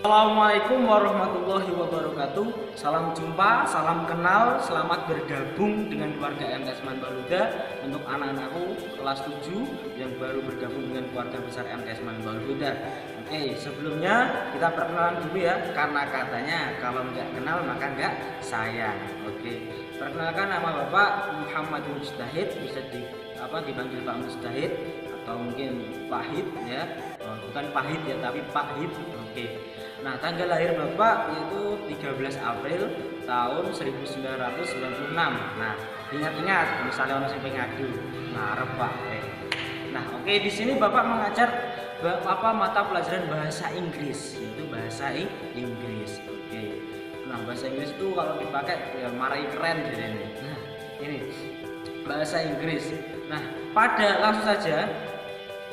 Assalamualaikum warahmatullahi wabarakatuh. Salam jumpa, salam kenal, selamat bergabung dengan keluarga MTS Manbaluda. Untuk anak-anakku kelas 7 yang baru bergabung dengan keluarga besar MTS Manbaluda. Oke, sebelumnya kita perkenalan dulu ya, karena katanya kalau nggak kenal maka nggak sayang. Oke, perkenalkan, nama Bapak Muhammad Mujtahid, bisa dipanggil Pak Mujtahid atau mungkin Pahit ya. Bukan Pahit ya, tapi Pahit. Oke. Nah, tanggal lahir Bapak yaitu 13 April tahun 1996. Nah, ingat-ingat misalnya orang sampai ngadu. Ngarep Pak. Nah, oke, di sini Bapak mengajar mata pelajaran bahasa Inggris, yaitu bahasa Inggris. Oke. Nah, bahasa Inggris itu kalau dipakai ya marahi keren gitu ini. Nah, ini bahasa Inggris. Nah, langsung saja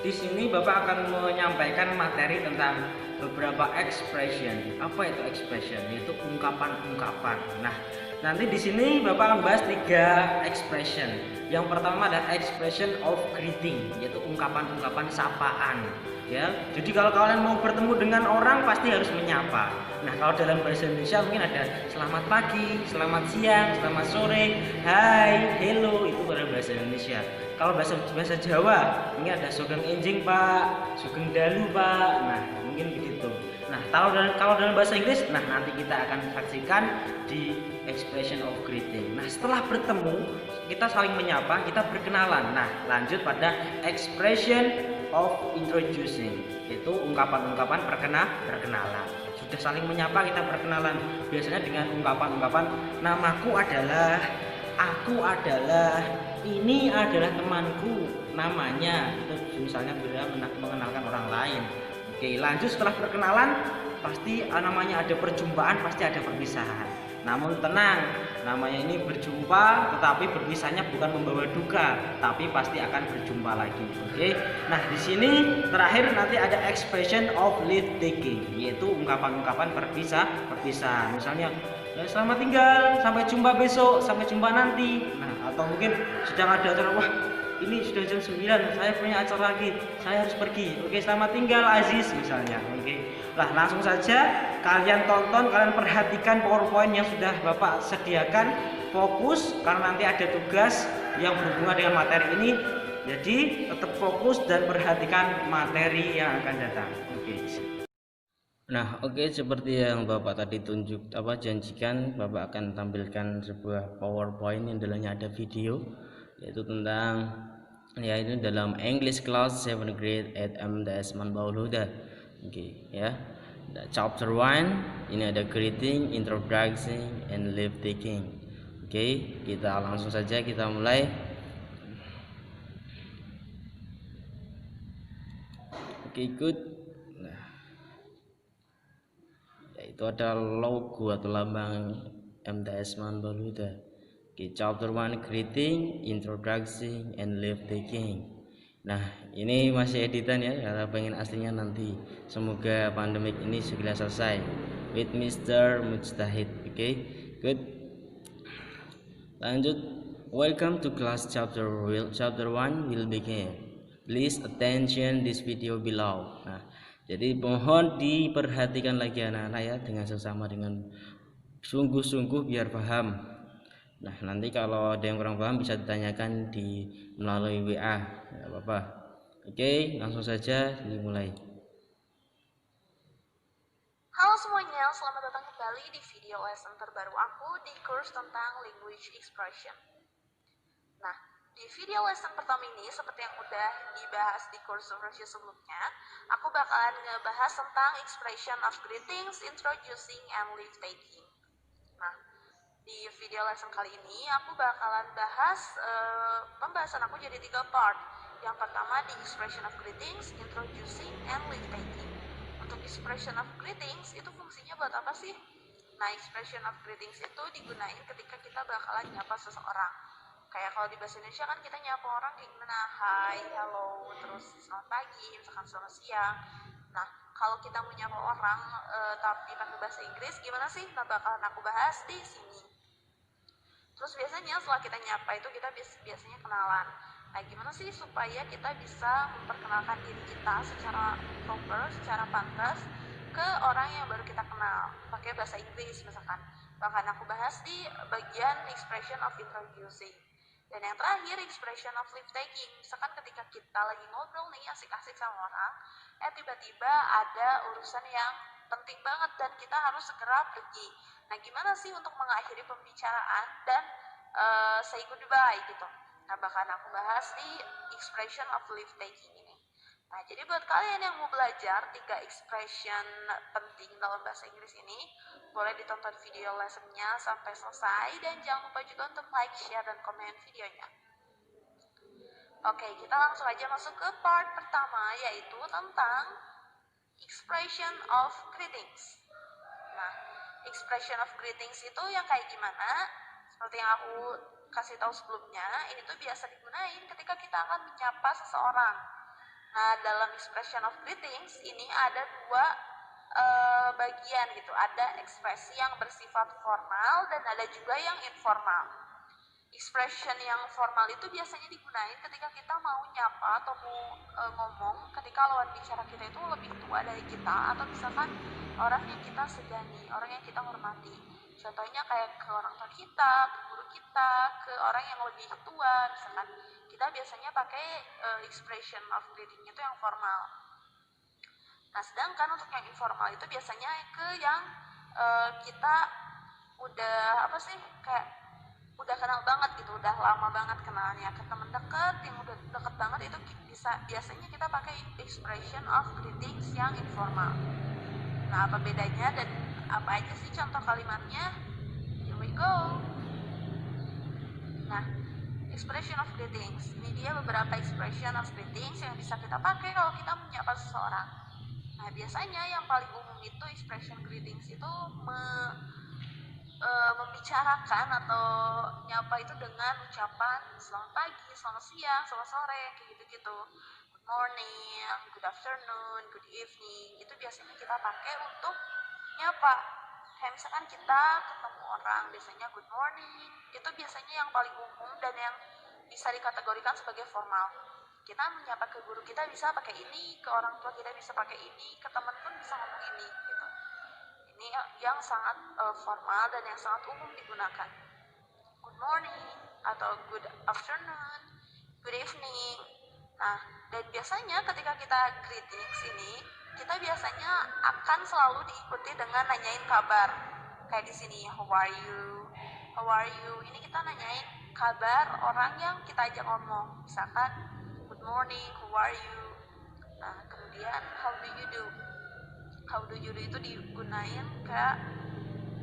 di sini Bapak akan menyampaikan materi tentang beberapa expression. Apa itu expression? Yaitu ungkapan-ungkapan. Nah, nanti di sini Bapak akan bahas 3 expression. Yang pertama adalah expression of greeting, yaitu ungkapan-ungkapan sapaan. Ya, jadi kalau kalian mau bertemu dengan orang pasti harus menyapa. Nah, kalau dalam bahasa Indonesia mungkin ada selamat pagi, selamat siang, selamat sore, hai, hello, itu dalam bahasa Indonesia. Kalau bahasa Jawa mungkin ada sugeng enjing Pak, sugeng dalu Pak. Nah, mungkin begitu. Nah, kalau dalam bahasa Inggris, nah nanti kita akan saksikan di expression of greeting. Nah, setelah bertemu kita saling menyapa, kita berkenalan. Nah, lanjut pada expression of introducing, yaitu ungkapan-ungkapan perkenalan. Sudah saling menyapa, kita perkenalan biasanya dengan ungkapan-ungkapan namaku adalah, aku adalah, ini adalah temanku, namanya. Itu misalnya bila mengenalkan orang lain. Oke, lanjut setelah perkenalan pasti namanya ada perjumpaan, pasti ada perpisahan. Namun tenang, namanya ini berjumpa, tetapi berpisahnya bukan membawa duka, tapi pasti akan berjumpa lagi. Oke. Nah, di sini terakhir nanti ada expression of leave taking, yaitu ungkapan-ungkapan perpisahan. Misalnya, ya, selamat tinggal, sampai jumpa besok, sampai jumpa nanti. Nah, atau mungkin sedang ada acara, wah ini sudah jam 9, saya punya acara lagi, saya harus pergi. Oke, selamat tinggal Aziz misalnya. Oke. Nah, langsung saja kalian tonton, kalian perhatikan PowerPoint yang sudah Bapak sediakan. Fokus karena nanti ada tugas yang berhubungan dengan materi ini. Jadi tetap fokus dan perhatikan materi yang akan datang. Oke. Nah, oke, seperti yang Bapak tadi janjikan, Bapak akan tampilkan sebuah PowerPoint yang dalamnya ada video, yaitu tentang ya ini dalam English class 7th grade at MTS Manbaluda. Oke, ya. Chapter 1 ini ada greeting, introduction, and leave taking. Oke, kita langsung saja kita mulai. Oke, ikut. Nah, yaitu ada logo atau lambang MTS Manbaluda. Oke, chapter 1 greeting, introduction, and leave taking. Nah, ini masih editan ya, kalau pengen aslinya nanti. Semoga pandemik ini segera selesai. With Mr. Mujtahid. Oke, good. Lanjut. Welcome to class chapter 1 will begin. Please attention this video below. Nah, jadi mohon diperhatikan lagi anak-anak ya, dengan sesama dengan sungguh-sungguh biar paham. Nah, nanti kalau ada yang kurang paham bisa ditanyakan melalui WA, ya Bapak. Oke, langsung saja dimulai. Halo semuanya, selamat datang kembali di video lesson terbaru aku di course tentang language expression. Nah, di video lesson pertama ini, seperti yang udah dibahas di course versi sebelumnya, aku bakalan ngebahas tentang expression of greetings, introducing, and leave taking. Nah, di video lesson kali ini aku bakalan bahas pembahasan aku jadi 3 part. Yang pertama di expression of greetings, introducing, and leave taking. Untuk expression of greetings itu fungsinya buat apa sih? Nah, expression of greetings itu digunain ketika kita bakalan nyapa seseorang. Kayak kalau di bahasa Indonesia kan kita nyapa orang kayak gimana? Hai, hello, terus selamat pagi, misalkan selamat siang. Nah, kalau kita mau nyapa orang tapi pakai bahasa Inggris gimana sih? Nah, bakalan aku bahas di sini. Terus biasanya setelah kita nyapa itu kita biasanya kenalan. Nah, gimana sih supaya kita bisa memperkenalkan diri kita secara proper, secara pantas ke orang yang baru kita kenal pakai bahasa Inggris misalkan. Bahkan aku bahas di bagian expression of introducing. Dan yang terakhir, expression of leave taking. Misalkan ketika kita lagi ngobrol nih asik-asik sama orang, tiba-tiba ada urusan yang penting banget dan kita harus segera pergi. Nah, gimana sih untuk mengakhiri pembicaraan dan say goodbye gitu. Nah, bahkan aku bahas di expression of leave taking ini. Nah, jadi buat kalian yang mau belajar 3 expression penting dalam bahasa Inggris ini, boleh ditonton video lessonnya sampai selesai dan jangan lupa juga untuk like, share, dan komen videonya. Oke, kita langsung aja masuk ke part pertama, yaitu tentang expression of greetings. Nah, expression of greetings itu yang kayak gimana? Seperti yang aku kasih tahu sebelumnya, ini tuh biasa digunain ketika kita akan menyapa seseorang. Nah, dalam expression of greetings ini ada 2 bagian gitu. Ada ekspresi yang bersifat formal dan ada juga yang informal. Expression yang formal itu biasanya digunain ketika kita mau nyapa atau mau ngomong ketika lawan bicara kita itu lebih tua dari kita, atau misalkan orang yang kita segani, orang yang kita hormati. Contohnya kayak ke orang tua kita, ke guru kita, ke orang yang lebih tua misalkan. Kita biasanya pakai expression of greeting itu yang formal. Nah, sedangkan untuk yang informal itu biasanya ke yang kita udah kayak udah kenal banget gitu, udah lama banget kenalnya, ke teman dekat yang udah deket banget, itu biasanya kita pakai expression of greetings yang informal. Nah, apa bedanya dan apa aja sih contoh kalimatnya? Here we go. Nah, expression of greetings. Ini dia beberapa expression of greetings yang bisa kita pakai kalau kita menyapa seseorang. Nah, biasanya yang paling umum itu expression greetings itu membicarakan atau nyapa itu dengan ucapan selamat pagi, selamat siang, selamat sore, kayak gitu-gitu. Good morning, good afternoon, good evening. Itu biasanya kita pakai untuk nyapa. Kayak misalkan kita ketemu orang, biasanya good morning. Itu biasanya yang paling umum dan yang bisa dikategorikan sebagai formal. Kita menyapa ke guru kita bisa pakai ini, ke orang tua kita bisa pakai ini, ke teman pun bisa ngomong ini gitu. Ini yang sangat formal dan yang sangat umum digunakan. Good morning atau good afternoon, good evening. Nah, dan biasanya ketika kita greetings ini, kita biasanya akan selalu diikuti dengan nanyain kabar. Kayak di sini, how are you? How are you? Ini kita nanyain kabar orang yang kita ajak ngomong. Misalkan, good morning, how are you? Nah, kemudian how do you do? How do you do itu digunain kayak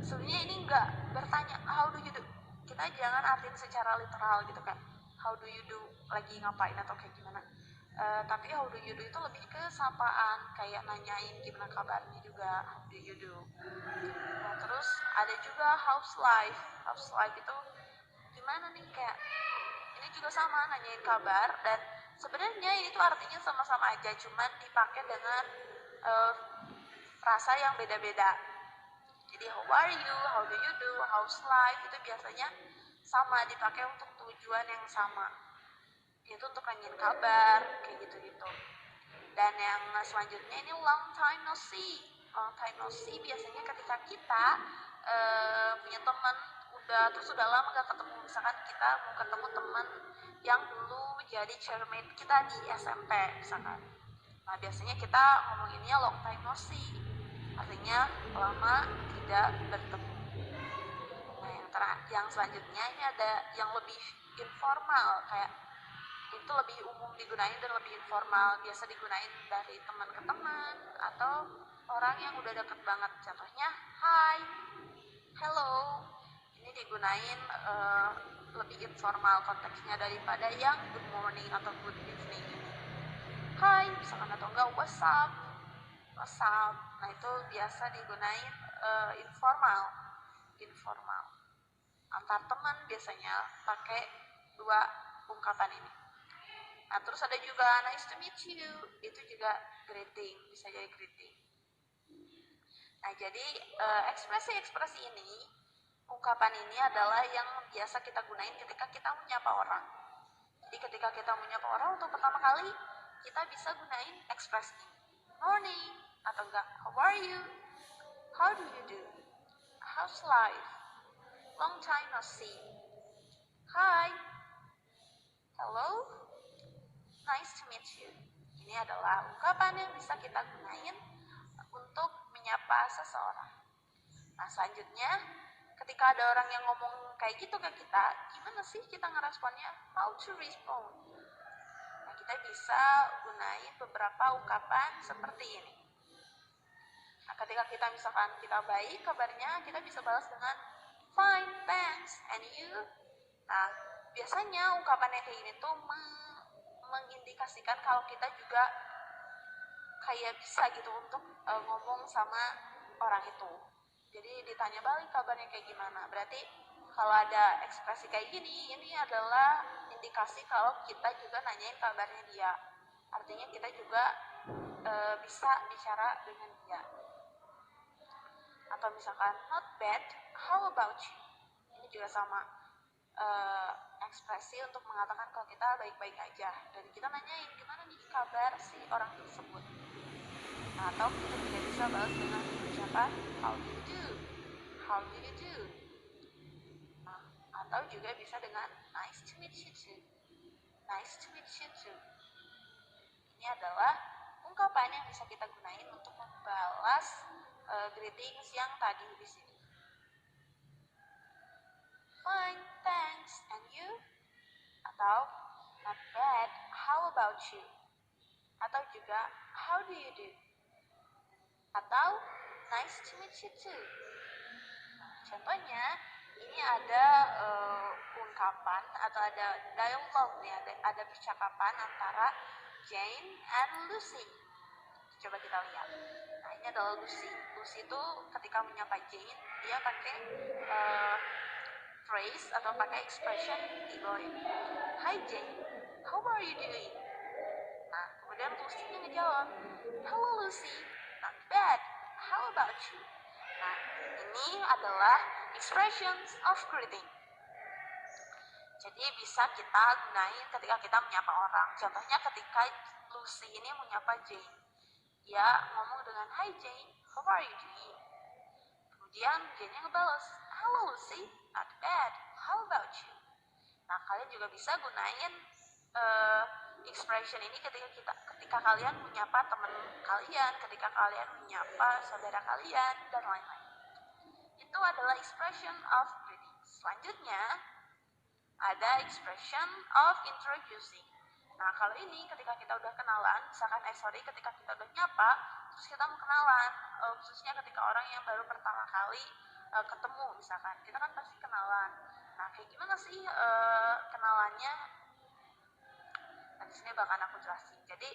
sebenarnya ini enggak bertanya how do you do. Kita jangan artiin secara literal gitu kan. How do you do, lagi ngapain atau kayak gimana. Tapi how do you do itu lebih ke sapaan, kayak nanyain gimana kabarnya juga, how do you do. Nah, terus ada juga how's life. How's life itu gimana nih, kayak ini juga sama, nanyain kabar. Dan sebenarnya ini tuh artinya sama-sama aja, cuman dipakai dengan rasa yang beda-beda. Jadi how are you, how do you do, how's life itu biasanya sama, dipakai untuk tujuan yang sama, yaitu untuk nanyain kabar kayak gitu-gitu. Dan yang selanjutnya ini long time no see. Long time no see biasanya ketika kita punya teman terus udah lama gak ketemu. Misalkan kita mau ketemu teman yang dulu jadi chairmate kita di SMP misalkan. Nah, biasanya kita ngomonginnya long time no see, artinya lama tidak bertemu. Nah, yang selanjutnya ini ada yang lebih informal, kayak itu lebih umum digunain dan lebih informal, biasa digunain dari teman ke teman atau orang yang udah deket banget. Contohnya hi, hello. Ini digunain lebih informal konteksnya daripada yang good morning atau good evening ini. Hi misalkan, atau enggak what's up. Nah, itu biasa digunain informal antar teman, biasanya pakai 2 ungkapan ini. Nah, terus ada juga nice to meet you, itu juga greeting, bisa jadi greeting. Nah, jadi ekspresi-ekspresi ini, ungkapan ini adalah yang biasa kita gunain ketika kita menyapa orang. Jadi ketika kita menyapa orang untuk pertama kali, kita bisa gunain ekspresi morning, atau enggak how are you, how do you do, how's life, long time no see, hi, hello, nice to meet you. Ini adalah ungkapan yang bisa kita gunain untuk menyapa seseorang. Nah, selanjutnya ketika ada orang yang ngomong kayak gitu ke kita, gimana sih kita ngeresponnya? How to respond? Nah, kita bisa gunain beberapa ungkapan seperti ini. Nah, ketika kita misalkan kita baik kabarnya, kita bisa balas dengan fine, thanks, and you. Nah, biasanya ungkapan yang kayak gini tuh mengindikasikan kalau kita juga kayak bisa gitu untuk ngomong sama orang itu. Jadi ditanya balik kabarnya kayak gimana. Berarti kalau ada ekspresi kayak gini, ini adalah indikasi kalau kita juga nanyain kabarnya dia. Artinya kita juga bisa bicara dengan dia. Atau misalkan not bad, how about you? Ini juga sama ekspresi untuk mengatakan kalau kita baik-baik aja. Dan kita nanyain gimana nih kabar si orang tersebut. Nah, atau kita juga bisa balas dengan ucapan how do you do, how do you do. Nah, atau juga bisa dengan nice to meet you too, nice to meet you too. Ini adalah ungkapan yang bisa kita gunain untuk membalas greetings yang tadi di sini. Fine, thanks, and you? Atau not bad, how about you? Atau juga how do you do? Atau nice to meet you too. Nah, contohnya ini ada ungkapan atau ada dialog nih, ada percakapan antara Jane and Lucy. Coba kita lihat. Nah, ini adalah Lucy. Lucy itu ketika menyapa Jane, dia pakai phrase atau pakai expression di bawah ini. Hi Jane, how are you doing? Nah, kemudian Lucy-nya ngejawab, hello Lucy, not bad, how about you? Nah, ini adalah expressions of greeting. Jadi bisa kita gunain ketika kita menyapa orang. Contohnya ketika Lucy ini menyapa Jane. Dia ngomong dengan, hi Jane, how are you doing? Kemudian Jane-nya ngebalas, hello Lucy, not bad, how about you? Nah, kalian juga bisa gunain expression ini ketika kalian menyapa teman kalian, ketika kalian menyapa saudara kalian, dan lain-lain. Itu adalah expression of greeting. Selanjutnya ada expression of introducing. Nah, kalau ini ketika kita udah kenalan, misalkan ketika kita udah nyapa, terus kita mau kenalan, khususnya ketika orang yang baru pertama kali ketemu, misalkan kita kan pasti kenalan. Nah, kayak gimana sih kenalannya? Nah, di sini bakal aku jelasin. Jadi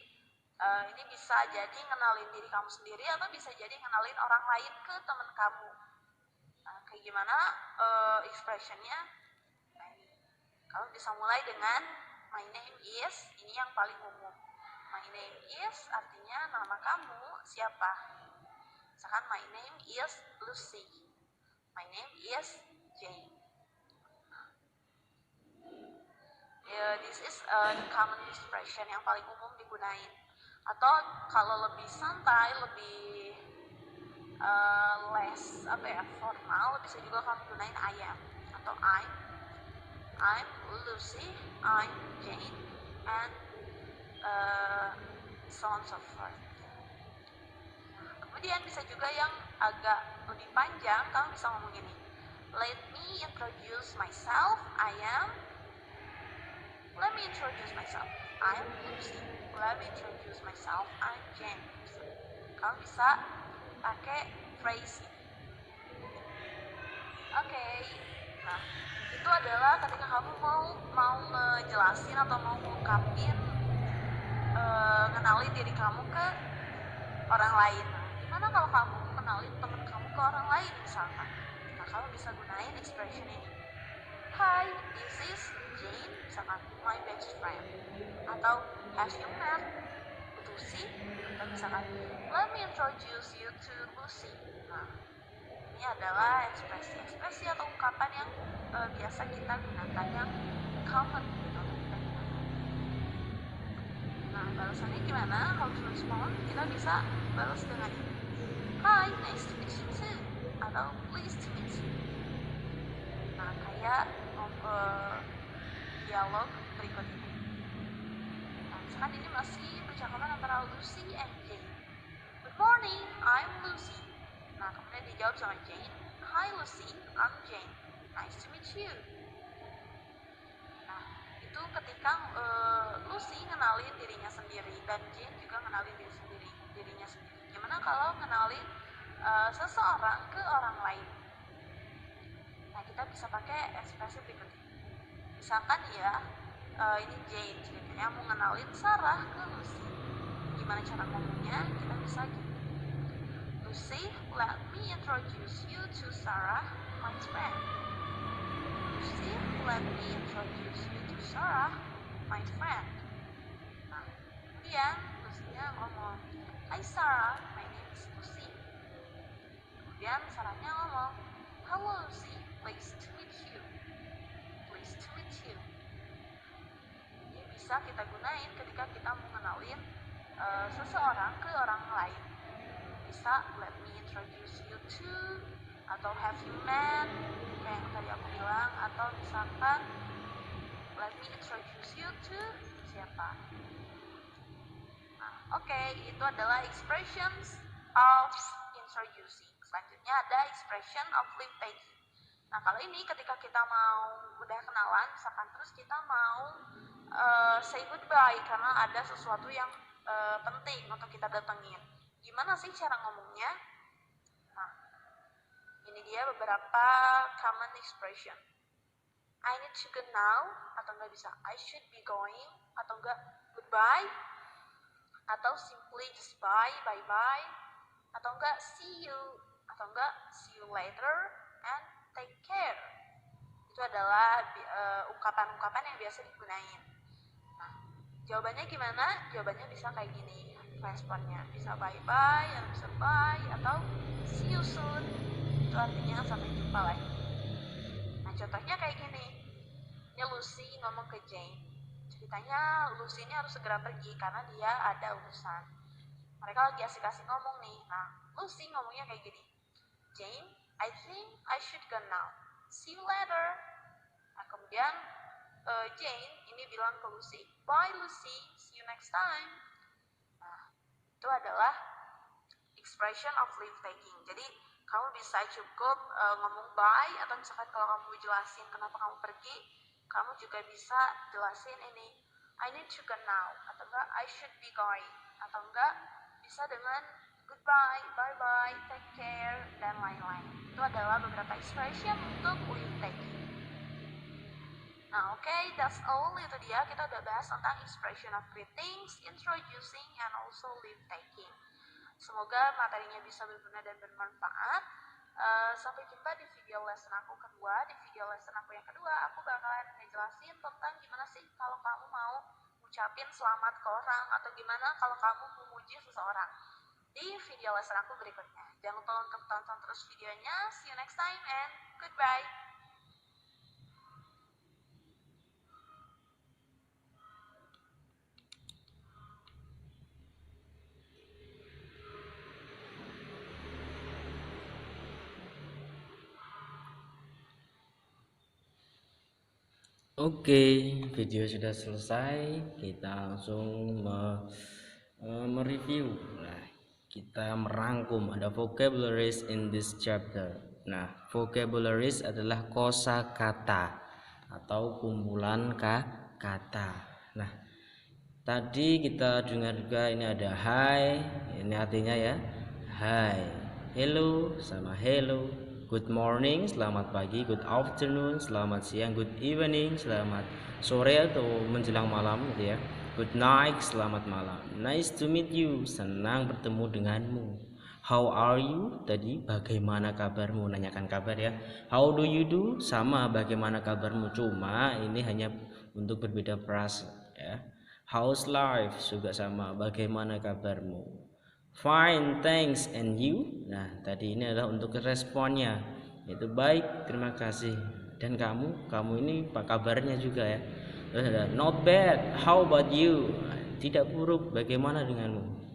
ini bisa jadi ngenalin diri kamu sendiri atau bisa jadi ngenalin orang lain ke teman kamu. Nah, kayak gimana expressionnya? Nah, ini kamu bisa mulai dengan my name is, ini yang paling umum. My name is artinya nama kamu siapa. Misalkan my name is Lucy, my name is Jane. This is the common expression yang paling umum digunain. Atau kalau lebih santai, lebih less formal, bisa juga kamu gunain I am atau I'm Lucy, I'm Jane, and so on so forth. Nah, kemudian bisa juga yang agak lebih panjang, kamu bisa ngomong gini. Let me introduce myself, Let me introduce myself, I'm Lucy. Let me introduce myself, I'm Jane. Kamu bisa pakai phrase ini. Oke. Nah, itu adalah ketika kamu mau ngejelasin atau mau ngungkapin ngenalin diri kamu ke orang lain. Gimana kalau kamu kenalin teman kamu ke orang lain misalkan? Nah, kamu bisa gunain expression ini. Hi, this is Jane, misalkan my best friend. Atau have you met Lucy? Atau misalkan let me introduce you to Lucy. Nah, ini adalah ekspresi atau ungkapan yang biasa kita gunakan, yang common gitu. Nah, balasannya gimana? How to respond? Kita bisa balas dengan ini. Hi, nice to meet you too. Atau pleased to meet you. Nah, kayak dialog berikut ini. Nah, misalkan ini masih percakapan antara Lucy and Jane. Good morning, I'm Lucy. Nah, kemudian dijawab sama Jane. Hi Lucy, I'm Jane. Nice to meet you. Nah, itu ketika Lucy ngenalin dirinya sendiri dan Jane juga ngenalin dirinya sendiri. Gimana kalau ngenalin seseorang ke orang lain? Nah, kita bisa pakai ekspresi berikut ini. Misalkan ya, ini Jane ceritanya mau ngenalin Sarah ke Lucy. Gimana cara ngomongnya? Kita bisa gini. Lucy, let me introduce you to Sarah, my friend. Lucy, let me introduce you to Sarah, my friend. Nah, kemudian Lucy-nya ngomong, Hi Sarah, my name is Lucy. Kemudian Sarah-nya ngomong, Hello Lucy, pleased to meet you. Pleased to meet you. Ini bisa kita gunain ketika kita mau ngenalin seseorang ke orang lain. Bisa let me introduce you to, atau have you met, kayak yang tadi aku bilang, atau misalkan let me introduce you to siapa. Nah, oke, itu adalah expressions of introducing. Selanjutnya ada expression of leave taking. Nah, kalau ini ketika kita mau udah kenalan, misalkan terus kita mau say goodbye karena ada sesuatu yang penting untuk kita datengin. Gimana sih cara ngomongnya? Nah, ini dia beberapa common expression. I need to go now, atau enggak bisa I should be going, atau enggak goodbye, atau simply just bye, bye-bye, atau enggak see you, atau enggak see you later, and take care. Itu adalah ungkapan-ungkapan yang biasa digunain. Nah, jawabannya gimana? Jawabannya bisa kayak gini. Responnya bisa bye-bye, atau bisa bye, atau see you soon. Itu artinya sampai jumpa lagi. Nah, contohnya kayak gini. Ini Lucy ngomong ke Jane. Ceritanya Lucy ini harus segera pergi karena dia ada urusan. Mereka lagi asik-asik ngomong nih. Nah, Lucy ngomongnya kayak gini. Jane, I think I should go now. See you later. Nah, kemudian Jane ini bilang ke Lucy, bye Lucy, see you next time. Nah, itu adalah expression of leave taking. Jadi kamu bisa cukup ngomong bye, atau misalkan kalau kamu jelasin kenapa kamu pergi, kamu juga bisa jelasin ini, I need to go now, atau enggak I should be going, atau enggak bisa dengan goodbye, bye-bye, take care, dan lain-lain. Itu adalah beberapa expression untuk leave taking. Nah, oke, that's all. Itu dia, kita udah bahas tentang expression of greetings, introducing, and also leave taking. Semoga materinya bisa berguna dan bermanfaat. Sampai jumpa di video lesson aku kedua. Di video lesson aku yang kedua, aku bakalan ngejelasin tentang gimana sih kalau kamu mau ucapin selamat ke orang, atau gimana kalau kamu memuji seseorang. Di video lesson aku berikutnya. Jangan lupa untuk tonton terus videonya. See you next time and goodbye. Oke, video sudah selesai. Kita langsung mereview. Nah, kita merangkum ada vocabularies in this chapter. Nah, vocabularies adalah kosakata atau kumpulan kata. Nah, tadi kita dengar juga ini ada hi, ini artinya ya hi, hello sama hello. Good morning, selamat pagi. Good afternoon, selamat siang. Good evening, selamat sore atau menjelang malam gitu ya. Good night, selamat malam. Nice to meet you, senang bertemu denganmu. How are you? Tadi bagaimana kabarmu, nanyakan kabar ya. How do you do? Sama, bagaimana kabarmu, cuma ini hanya untuk berbeda frase ya. How's life? Juga sama, bagaimana kabarmu. Fine, thanks, and you? Nah, tadi ini adalah untuk responnya, yaitu baik, terima kasih. Dan kamu ini apa kabarnya juga ya. Terus ada not bad, how about you? tidak buruk. Bagaimana denganmu?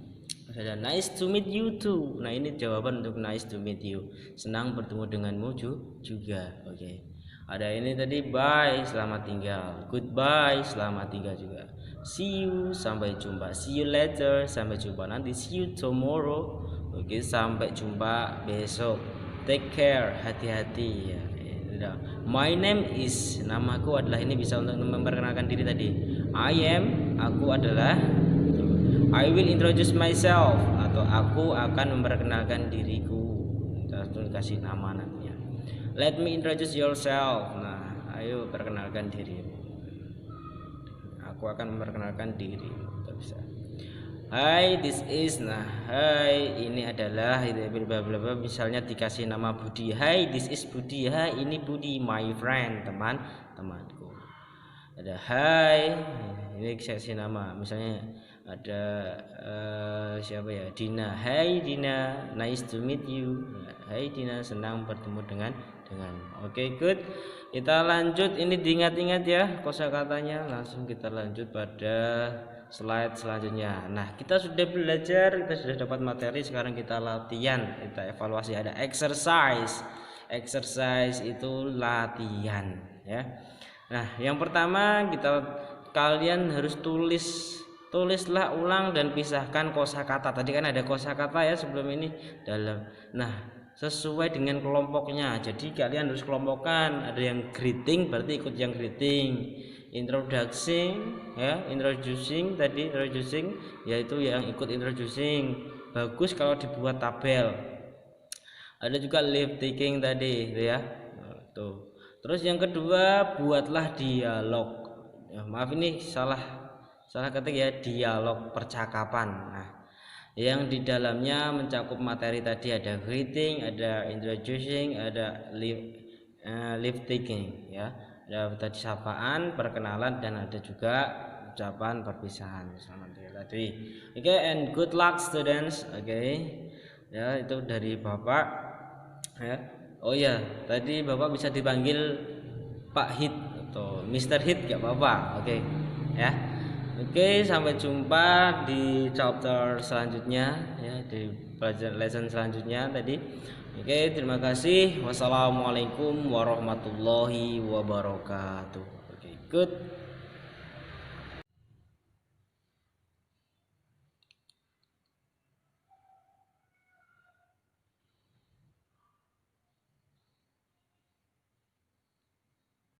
Ada nice to meet you too. Nah, ini jawaban untuk nice to meet you. Senang bertemu denganmu juga. Oke. Ada ini tadi, bye, selamat tinggal. Goodbye, selamat tinggal juga. See you, sampai jumpa. See you later, sampai jumpa nanti. See you tomorrow. Oke, sampai jumpa besok. Take care, hati-hati ya. My name is, namaku adalah, ini bisa untuk memperkenalkan diri tadi. Aku adalah. I will introduce myself, atau aku akan memperkenalkan diriku. Kita kasih nama nantinya. Let me introduce yourself. Nah, ayo perkenalkan dirimu. Aku akan memperkenalkan dirimu. Kita bisa. Hi, this is. Nah, hi, ini adalah itu misalnya dikasih nama Budi. Hi, this is Budi. Hi, ini Budi, my friend, temanku. Ada hi, ini saya kasih nama. Misalnya ada siapa ya? Dina. Hi Dina, nice to meet you. Hai Dina, senang bertemu dengan. Oke, good. Kita lanjut, ini diingat-ingat ya kosakatanya. Langsung kita lanjut pada slide selanjutnya. Nah, kita sudah belajar, kita sudah dapat materi, sekarang kita latihan, kita evaluasi. Ada exercise. Exercise itu latihan ya. Nah, yang pertama kalian harus tulislah ulang dan pisahkan kosakata. Tadi kan ada kosakata ya sebelum ini dalam. Nah, sesuai dengan kelompoknya. Jadi kalian harus kelompokkan. Ada yang greeting, berarti ikut yang greeting. Introducing ya, introducing yaitu yang ikut introducing. Bagus kalau dibuat tabel. Ada juga leave taking tadi ya. Tuh. Terus yang kedua, buatlah dialog. Ya, maaf ini salah ketik ya, dialog percakapan. Nah, yang di dalamnya mencakup materi tadi ada greeting, ada introducing, ada leave taking ya. Ada tadi sapaan, perkenalan, dan ada juga ucapan perpisahan seperti tadi. Oke, and good luck students. Oke. Ya, itu dari Bapak ya. Oh ya, tadi Bapak bisa dipanggil Pak Hit atau Mr. Hit gak apa-apa. Oke. Ya. Oke, sampai jumpa di chapter selanjutnya ya, di pelajaran lesson selanjutnya tadi. Oke, terima kasih. Wassalamualaikum warahmatullahi wabarakatuh. Oke, good.